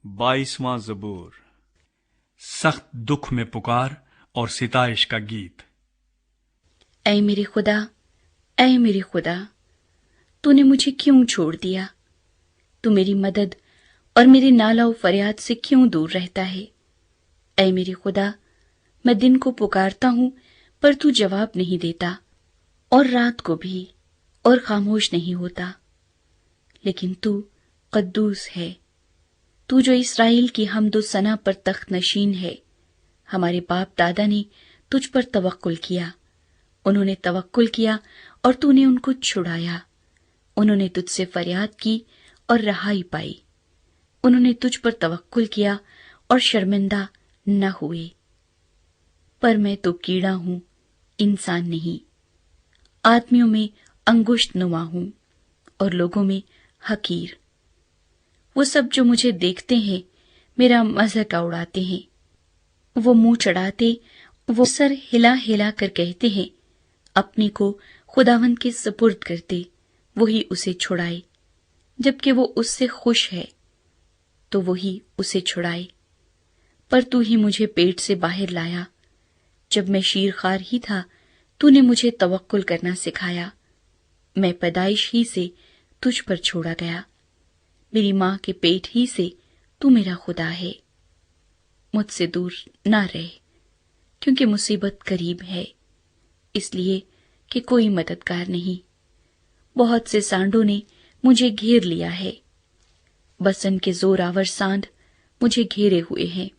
22वां ज़बूर। सख्त दुख में पुकार और सिताइश का गीत। ऐ मेरे खुदा, ऐ मेरे खुदा, तूने मुझे क्यों छोड़ दिया? तू मेरी मदद और मेरे नाला और फरियाद से क्यों दूर रहता है? ऐ मेरे खुदा, मैं दिन को पुकारता हूं पर तू जवाब नहीं देता, और रात को भी, और खामोश नहीं होता। लेकिन तू कद्दूस है, तू जो इस्राएल की हमदो सना पर तख्त नशीन है। हमारे बाप दादा ने तुझ पर तवक्कुल किया, उन्होंने तवक्कुल किया और तूने उनको छुड़ाया। उन्होंने तुझसे फरियाद की और रहाई पाई। उन्होंने तुझ पर तवक्कुल किया और शर्मिंदा न हुए। पर मैं तो कीड़ा हूं, इंसान नहीं। आदमियों में अंगुष्ठ नुमा हूं और लोगों में हकीर। वो सब जो मुझे देखते हैं मेरा मजाक उड़ाते हैं। वो मुंह चढ़ाते, वो सर हिला हिला कर कहते हैं, अपने को खुदावंद के सुपुर्द करते, वही उसे छुड़ाए। जबकि वो उससे खुश है तो वही उसे छुड़ाए। पर तू ही मुझे पेट से बाहर लाया। जब मैं शीरखार ही था तूने मुझे तवक्कुल करना सिखाया। मैं पैदाइश ही से तुझ पर छोड़ा गया। मेरी मां के पेट ही से तू मेरा खुदा है। मुझसे दूर ना रह, क्योंकि मुसीबत करीब है, इसलिए कि कोई मददगार नहीं। बहुत से सांडों ने मुझे घेर लिया है। बसन के जोरावर सांड मुझे घेरे हुए हैं।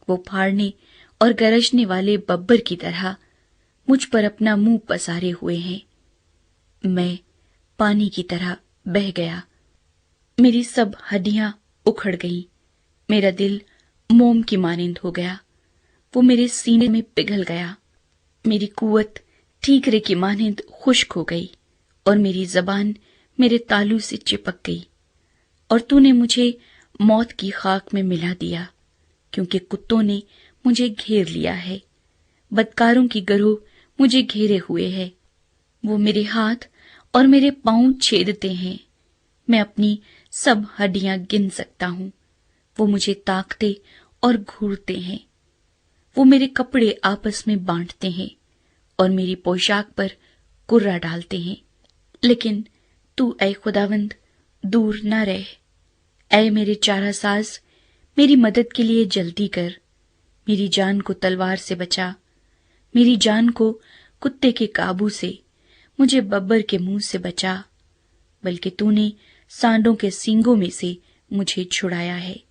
वो फाड़ने और गरजने वाले बब्बर की तरह मुझ पर अपना मुंह पसारे हुए हैं। मैं पानी की तरह बह गया। मेरी सब हड्डियां उखड़ गईं। मेरा दिल मोम की मानिंद हो गया। वो मेरे सीने में पिघल गया। मेरी कुव्वत ठीकरे की मानिंद खुश्क हो गई और मेरी जबान मेरे तालू से चिपक गई। और तूने मुझे मौत की खाक में मिला दिया, क्योंकि कुत्तों ने मुझे घेर लिया है। बदकारों की गरोह मुझे घेरे हुए है। वो मेरे हाथ और मेरे पांव छेदते हैं। मैं अपनी सब हड्डियां गिन सकता हूं। वो मुझे ताकते और घूरते हैं। वो मेरे कपड़े आपस में बांटते हैं और मेरी पोशाक पर कुर्रा डालते हैं। लेकिन तू ऐ खुदावंद दूर न रह। ऐ मेरे चारासाज, मेरी मदद के लिए जल्दी कर। मेरी जान को तलवार से बचा, मेरी जान को कुत्ते के काबू से, मुझे बब्बर के मुंह से बचा। बल्कि तूने सांडों के सींगों में से मुझे छुड़ाया है।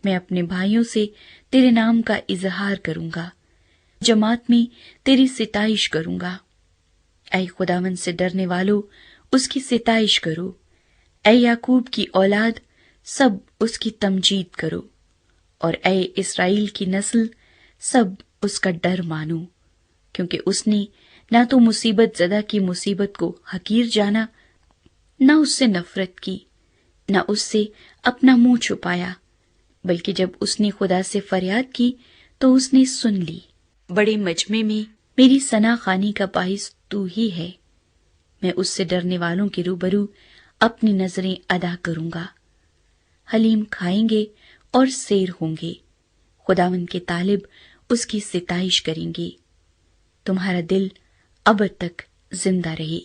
मैं अपने भाइयों से तेरे नाम का इजहार करूंगा, जमात में तेरी सिताइश करूंगा। ऐ खुदावन से डरने वालों, उसकी सिताइश करो। ऐ याकूब की औलाद, सब उसकी तमजीद करो। और ऐ इस्राएल की नस्ल, सब उसका डर मानो, क्योंकि उसने ना तो मुसीबत ज़दा की मुसीबत को हकीर जाना, न उससे नफरत की, न उससे अपना मुंह छुपाया। बल्कि जब उसने खुदा से फरियाद की तो उसने सुन ली। बड़े मजमे में मेरी सना खानी का बाइस तू ही है। मैं उससे डरने वालों के रूबरू अपनी नजरें अदा करूंगा। हलीम खाएंगे और सेर होंगे। खुदावंद के तालिब उसकी सिताइश करेंगे। तुम्हारा दिल अब तक जिंदा रहे।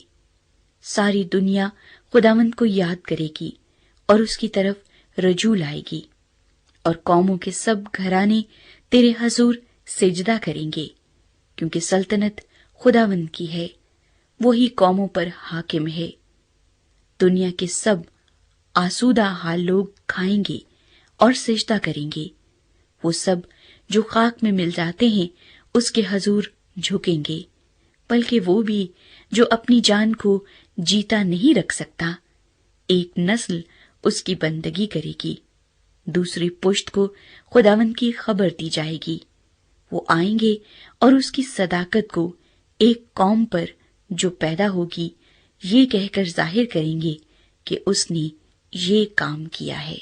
सारी दुनिया खुदावंद को याद करेगी और उसकी तरफ रजू लाएगी। और कौमों के सब घराने तेरे हजूर सिजदा करेंगे, क्योंकि सल्तनत खुदावंद की है, वही कौमों पर हाकिम है। दुनिया के सब आसूदा हाल लोग खाएंगे और सिजदा करेंगे। वो सब जो खाक में मिल जाते हैं उसके हजूर झुकेंगे। बल्कि वो भी जो अपनी जान को जीता नहीं रख सकता, एक नस्ल उसकी बंदगी करेगी। दूसरी पुश्त को खुदावंद की खबर दी जाएगी। वो आएंगे और उसकी सदाकत को एक कौम पर जो पैदा होगी ये कहकर जाहिर करेंगे कि उसने ये काम किया है।